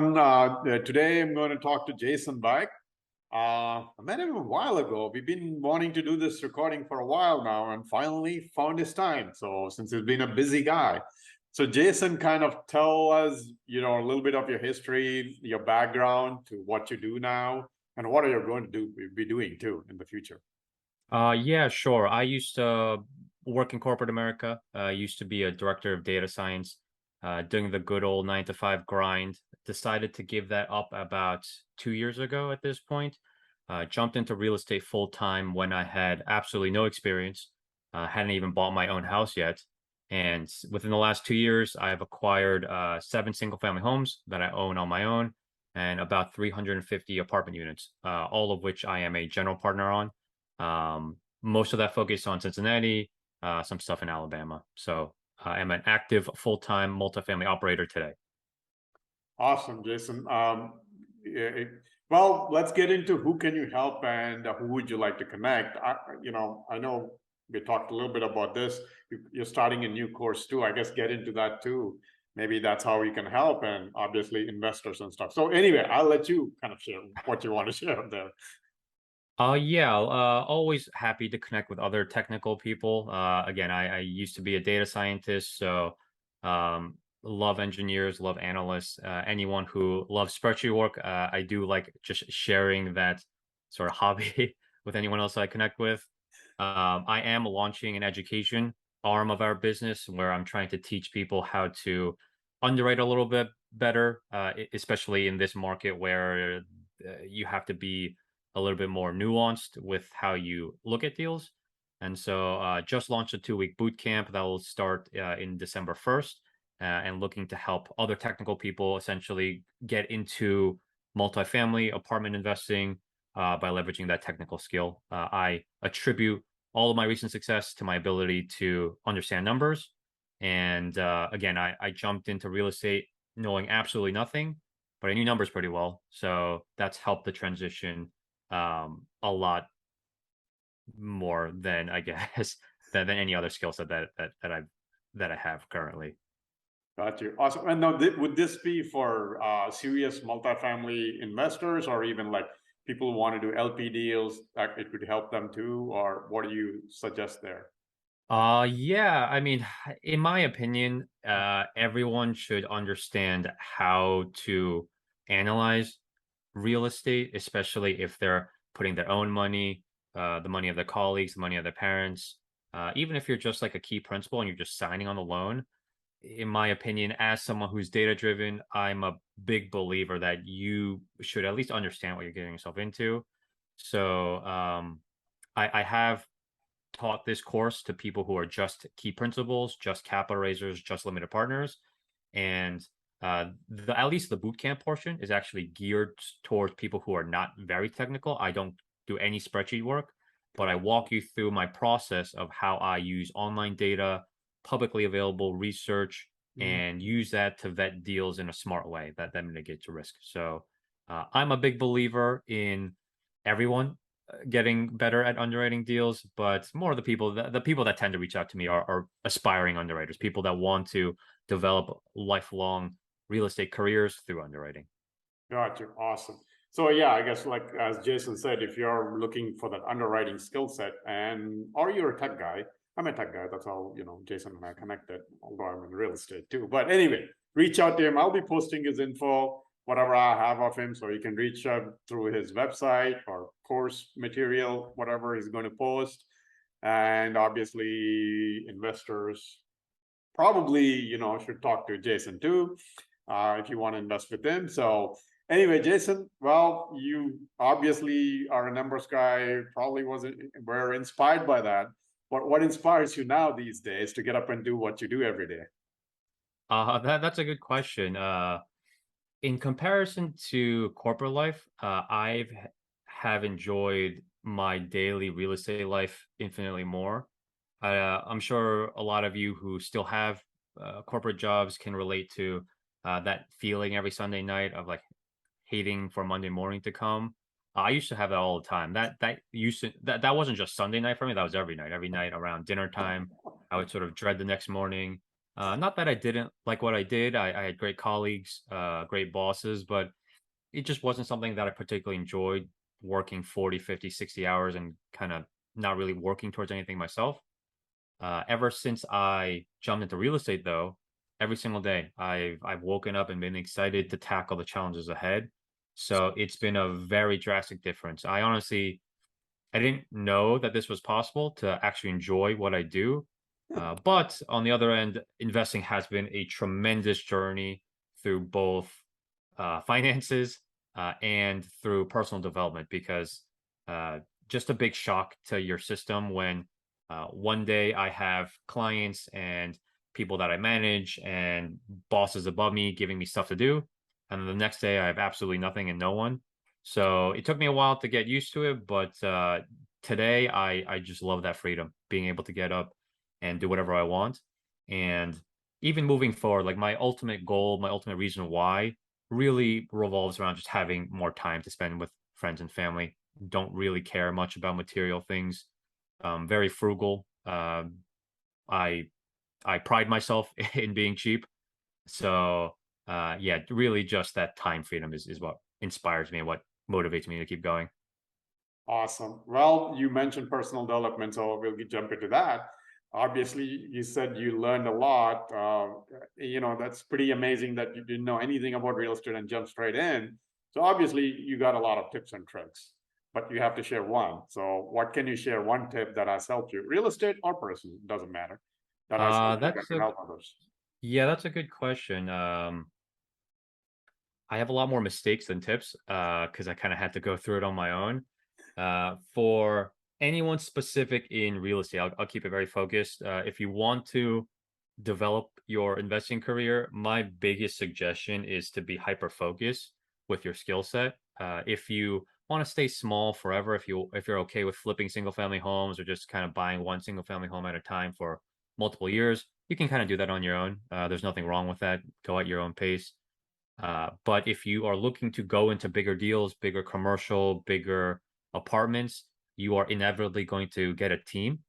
Today I'm going to talk to Jason Baik. I met him a while ago. We've been wanting to do this recording for a while now and finally found his time. So since he's been a busy guy. So Jason, kind of tell us, a little bit of your history, your background to what you do now, and what are you going to be doing too in the future. Yeah, sure. I used to work in corporate America. I used to be a director of data science, doing the good old 9 to 5 grind. Decided to give that up about 2 years ago at this point. Jumped into real estate full time when I had absolutely no experience. Hadn't even bought my own house yet. And within the last 2 years, I've acquired 7 single family homes that I own on my own and about 350 apartment units, all of which I am a general partner on. Most of that focused on Cincinnati, some stuff in Alabama. So I am an active full-time multifamily operator today. Awesome, Jason. Well, let's get into who can you help and who would you like to connect. I know we talked a little bit about this. You're starting a new course too. I guess get into that too. Maybe that's how we can help, and obviously investors and stuff. So anyway, I'll let you kind of share what you want to share there. Yeah, always happy to connect with other technical people. Again, I used to be a data scientist, so love engineers, love analysts, anyone who loves spreadsheet work. I do like just sharing that sort of hobby with anyone else I connect with. I am launching an education arm of our business where I'm trying to teach people how to underwrite a little bit better, especially in this market where you have to be a little bit more nuanced with how you look at deals. And so just launched a 2 week boot camp that will start in December 1st and looking to help other technical people essentially get into multifamily apartment investing by leveraging that technical skill. I attribute all of my recent success to my ability to understand numbers. And again, I jumped into real estate knowing absolutely nothing, but I knew numbers pretty well. So that's helped the transition a lot more than I guess than any other skill set that I have currently. Got you. Awesome. And now, would this be for serious multifamily investors, or even like people who want to do LP deals? That it could help them too, or what do you suggest there? Yeah, I mean, in my opinion, everyone should understand how to analyze real estate, especially if they're putting their own money, the money of their colleagues, the money of their parents. Even if you're just like a key principal and you're just signing on the loan, in my opinion, as someone who's data driven, I'm a big believer that you should at least understand what you're getting yourself into. So I have taught this course to people who are just key principals, just capital raisers, just limited partners, and at least the boot camp portion is actually geared towards people who are not very technical. I don't do any spreadsheet work, but I walk you through my process of how I use online data, publicly available research, Mhm. and use that to vet deals in a smart way that mitigates risk. So I'm a big believer in everyone getting better at underwriting deals, but more of the people that tend to reach out to me are aspiring underwriters, people that want to develop lifelong real estate careers through underwriting. Got you. Awesome. So yeah, I guess like as Jason said, if you're looking for that underwriting skill set, and or you're a tech guy, I'm a tech guy. That's how Jason and I connected. Although I'm in real estate too. But anyway, reach out to him. I'll be posting his info, whatever I have of him, so you can reach out through his website or course material, whatever he's going to post. And obviously, investors probably should talk to Jason too, if you want to invest with him. So anyway, Jason, well, you obviously are a numbers guy, probably wasn't were inspired by that. But what inspires you now these days to get up and do what you do every day? That's a good question. In comparison to corporate life, have enjoyed my daily real estate life infinitely more. I'm sure a lot of you who still have corporate jobs can relate to that feeling every Sunday night of like hating for Monday morning to come. I used to have that all the time. That wasn't just Sunday night for me. That was every night. Every night around dinner time, I would sort of dread the next morning. Not that I didn't like what I did. I had great colleagues, great bosses, but it just wasn't something that I particularly enjoyed working 40, 50, 60 hours and kind of not really working towards anything myself. Ever since I jumped into real estate, though, every single day I've woken up and been excited to tackle the challenges ahead. So it's been a very drastic difference. I didn't know that this was possible to actually enjoy what I do. But on the other end, investing has been a tremendous journey through both finances and through personal development because uh, just a big shock to your system when one day I have clients and people that I manage and bosses above me giving me stuff to do. And then the next day I have absolutely nothing and no one. So it took me a while to get used to it, but today I just love that freedom, being able to get up and do whatever I want. And even moving forward, like my ultimate goal, my ultimate reason why really revolves around just having more time to spend with friends and family. Don't really care much about material things. Very frugal. I I pride myself in being cheap. So yeah, really just that time freedom is what inspires me and what motivates me to keep going. Awesome. Well, you mentioned personal development, so we'll jump into that. Obviously, you said you learned a lot. That's pretty amazing that you didn't know anything about real estate and jumped straight in. So obviously, you got a lot of tips and tricks, but you have to share one. So, what can you share? One tip that has helped you, real estate or personal, doesn't matter. That has helped you that That's can a help others. Yeah, that's a good question. I have a lot more mistakes than tips because I kind of had to go through it on my own. For anyone specific in real estate, I'll keep it very focused. If you want to develop your investing career, my biggest suggestion is to be hyper focused with your skill set. If you want to stay small forever, if you're okay with flipping single family homes or just kind of buying one single family home at a time for multiple years, you can kind of do that on your own. There's nothing wrong with that. Go at your own pace. But if you are looking to go into bigger deals, bigger commercial, bigger apartments, you are inevitably going to get a team.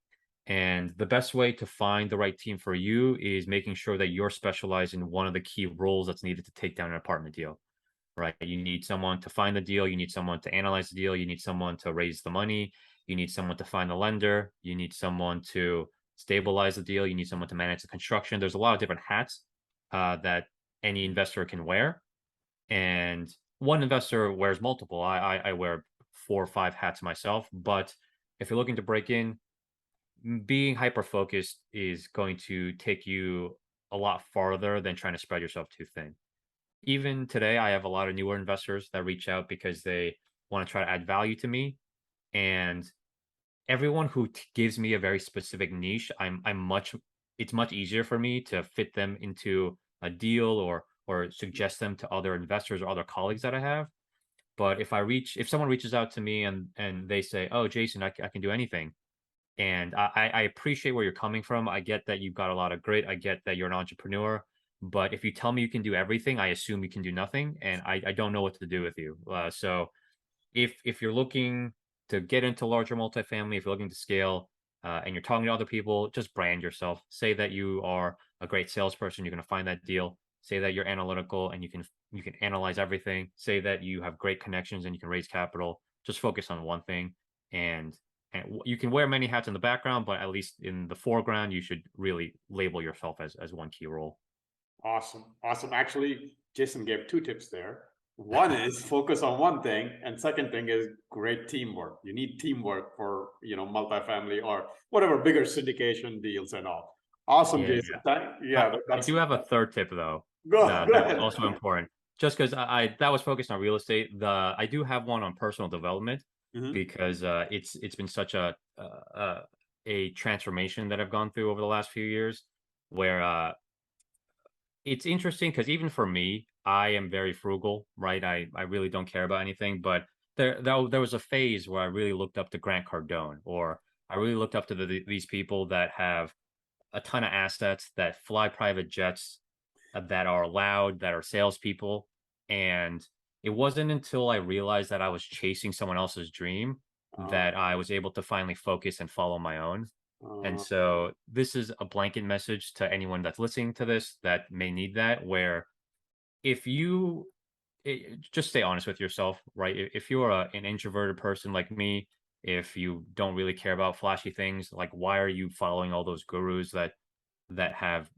And the best way to find the right team for you is making sure that you're specialized in one of the key roles that's needed to take down an apartment deal, right? You need someone to find the deal, you need someone to analyze the deal, you need someone to raise the money, you need someone to find the lender, you need someone to stabilize the deal, you need someone to manage the construction. There's a lot of different hats that any investor can wear, and one investor wears multiple. I wear 4 or 5 hats myself, but if you're looking to break in, being hyper focused is going to take you a lot farther than trying to spread yourself too thin. Even today, I have a lot of newer investors that reach out because they want to try to add value to me, and everyone who gives me a very specific niche, I'm much it's much easier for me to fit them into a deal or suggest them to other investors or other colleagues that I have. But if someone reaches out to me and they say, "Oh, Jason, I can do anything," and I appreciate where you're coming from. I get that you've got a lot of grit. I get that you're an entrepreneur. But if you tell me you can do everything, I assume you can do nothing, and I don't know what to do with you. So if you're looking to get into larger multifamily, if you're looking to scale, and you're talking to other people, just brand yourself. Say that you are a great salesperson. You're going to find that deal. Say that you're analytical and you can analyze everything. Say that you have great connections and you can raise capital. Just focus on one thing, and you can wear many hats in the background, but at least in the foreground, you should really label yourself as one key role. Awesome. Awesome. Actually, Jason gave two tips there. One is focus on one thing, and second thing is great teamwork. You need teamwork for, multifamily or whatever bigger syndication deals and all. Awesome, Yeah, Jason. I, I That's do have a third tip though. go That's ahead. also important. Just because I that was focused on real estate. I do have one on personal development Mhm. because it's been such a transformation that I've gone through over the last few years, where it's interesting because even for me, I am very frugal, right? I really don't care about anything, but there was a phase where I really looked up to Grant Cardone, or I really looked up to these people that have a ton of assets, that fly private jets, that are loud, that are salespeople. And it wasn't until I realized that I was chasing someone else's dream Uh, that I was able to finally focus and follow my own. And Uh, so this is a blanket message to anyone that's listening to this that may need that, where if you just stay honest with yourself, right? If you're an introverted person like me, if you don't really care about flashy things, like why are you following all those gurus that have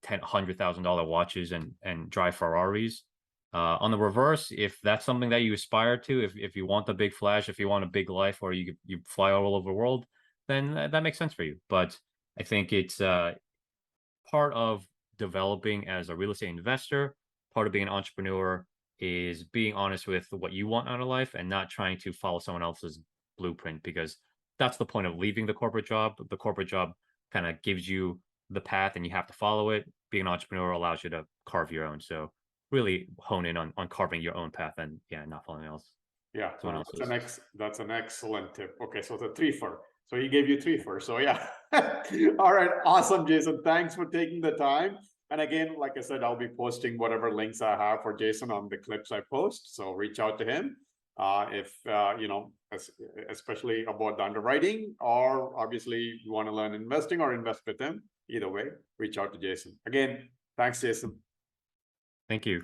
$100,000 watches and drive Ferraris? On the reverse, if that's something that you aspire to, if you want the big flash, if you want a big life, or you fly all over the world, then that makes sense for you. But I think it's part of developing as a real estate investor, part of being an entrepreneur is being honest with what you want out of life and not trying to follow someone else's blueprint, because that's the point of leaving the corporate job. The corporate job kind of gives you the path and you have to follow it. Being an entrepreneur allows you to carve your own. So really hone in on carving your own path and yeah, not following else yeah, someone else's. that's an excellent tip. Okay, so the three for. So he gave you three for. So yeah. All right, awesome, Jason. Thanks for taking the time. And again, like I said, I'll be posting whatever links I have for Jason on the clips I post. So reach out to him if you know, especially about the underwriting, or obviously you want to learn investing or invest with him. Either way, reach out to Jason. Again, thanks, Jason. Thank you.